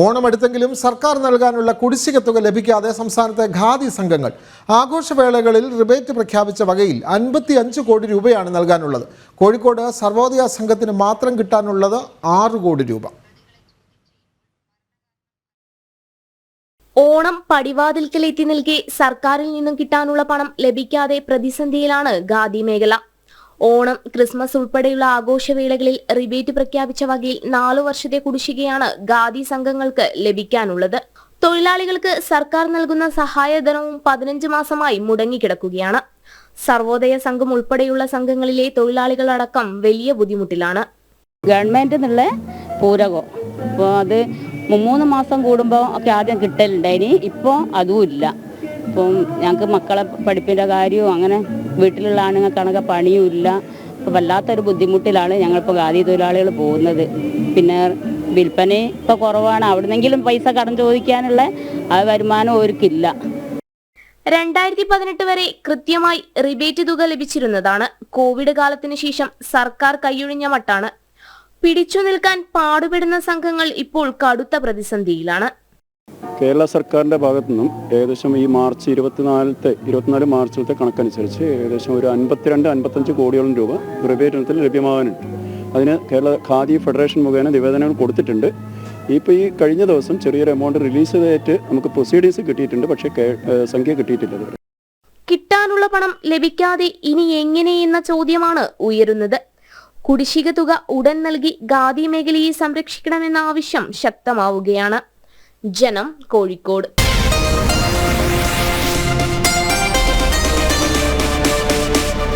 ഓണമെടുത്തെങ്കിലും സർക്കാർ നൽകാനുള്ള കുടിശ്ശിക തുക ലഭിക്കാതെ സംസ്ഥാനത്തെ ഖാദി സംഘങ്ങൾ ആഘോഷവേളകളിൽ റിബേറ്റ് പ്രഖ്യാപിച്ച വകയിൽ 55 കോടി രൂപയാണ് നൽകാനുള്ളത്. കോഴിക്കോട് സർവോദയ സംഘത്തിന് മാത്രം കിട്ടാനുള്ളത് 6 കോടി രൂപ. ഓണം പടിവാതിൽക്കലെത്തി നിൽക്കെ സർക്കാരിൽ നിന്നും കിട്ടാനുള്ള പണം ലഭിക്കാതെ പ്രതിസന്ധിയിലാണ് ഖാദി മേഖല. ഓണം, ക്രിസ്മസ് ഉൾപ്പെടെയുള്ള ആഘോഷവേളകളിൽ റിബേറ്റ് പ്രഖ്യാപിച്ച വകയിൽ 4 വർഷത്തെ കുടിശ്ശികയാണ് ഖാദി സംഘങ്ങൾക്ക് ലഭിക്കാനുള്ളത്. തൊഴിലാളികൾക്ക് സർക്കാർ നൽകുന്ന സഹായധനവും 15 മാസമായി മുടങ്ങിക്കിടക്കുകയാണ്. സർവോദയ സംഘം ഉൾപ്പെടെയുള്ള സംഘങ്ങളിലെ തൊഴിലാളികളടക്കം വലിയ ബുദ്ധിമുട്ടിലാണ്. ഗവൺമെന്റ് എന്നുള്ള പൂരകം ഇപ്പോൾ അത് 3 മാസം കൂടുമ്പോൾ ഒക്കെ ആദ്യം കിട്ടലുണ്ടായിനി. ഇപ്പോൾ അതും ഇല്ല. ഇപ്പം ഞങ്ങൾക്ക് മക്കളെ പഠിപ്പിൻ്റെ കാര്യവും അങ്ങനെ വീട്ടിലുള്ള ആണുങ്ങൾക്കാണെങ്കിൽ പണിയും ഇല്ല. ഇപ്പോൾ വല്ലാത്തൊരു ബുദ്ധിമുട്ടിലാണ് ഞങ്ങളിപ്പോൾ ഖാദി തൊഴിലാളികൾ പോകുന്നത്. പിന്നെ വിൽപ്പന ഇപ്പോൾ കുറവാണ്. അവിടുന്നെങ്കിലും പൈസ കടം ചോദിക്കാനുള്ള ആ വരുമാനം അവർക്കില്ല. 2018 വരെ കൃത്യമായി റിബേറ്റ് തുക ലഭിച്ചിരുന്നതാണ്. കോവിഡ് കാലത്തിന് ശേഷം സർക്കാർ കൈയൊഴിഞ്ഞ മട്ടാണ്. പിടിച്ചു നിൽക്കാൻ പാടുപെടുന്ന സംഘങ്ങൾ ഇപ്പോൾ കടുത്ത പ്രതിസന്ധിയിലാണ്. കേരള സർക്കാരിൻ്റെ ഭാഗത്തു നിന്നും ഏകദേശം ഈ മാർച്ച് 24 മാർച്ചിലത്തെ കണക്കനുസരിച്ച് ഏകദേശം ഒരു 52-55 കോടിയോളം രൂപ റിബേറ്റ് ഇനത്തിൽ ലഭ്യമാകാനുണ്ട്. അതിന് കേരള ഖാദി ഫെഡറേഷൻ മുഖേന നിവേദനങ്ങൾ കൊടുത്തിട്ടുണ്ട്. ഇപ്പോൾ ഈ കഴിഞ്ഞ ദിവസം ചെറിയൊരു എമൗണ്ട് റിലീസ് ചെയ്തിട്ട് നമുക്ക് പ്രൊസീഡിങ്സ് കിട്ടിയിട്ടുണ്ട്. പക്ഷേ സംഖ്യ കിട്ടിയിട്ടില്ല. കിട്ടാനുള്ള പണം ലഭിക്കാതെ ഇനി എങ്ങനെയെന്ന ചോദ്യമാണ് ഉയരുന്നത്. കുടിശ്ശിക തുക ഉടൻ നൽകി ഖാദി മേഖലയെ സംരക്ഷിക്കണമെന്ന ആവശ്യം ശക്തമാവുകയാണ്. ജനം, കോഴിക്കോട്.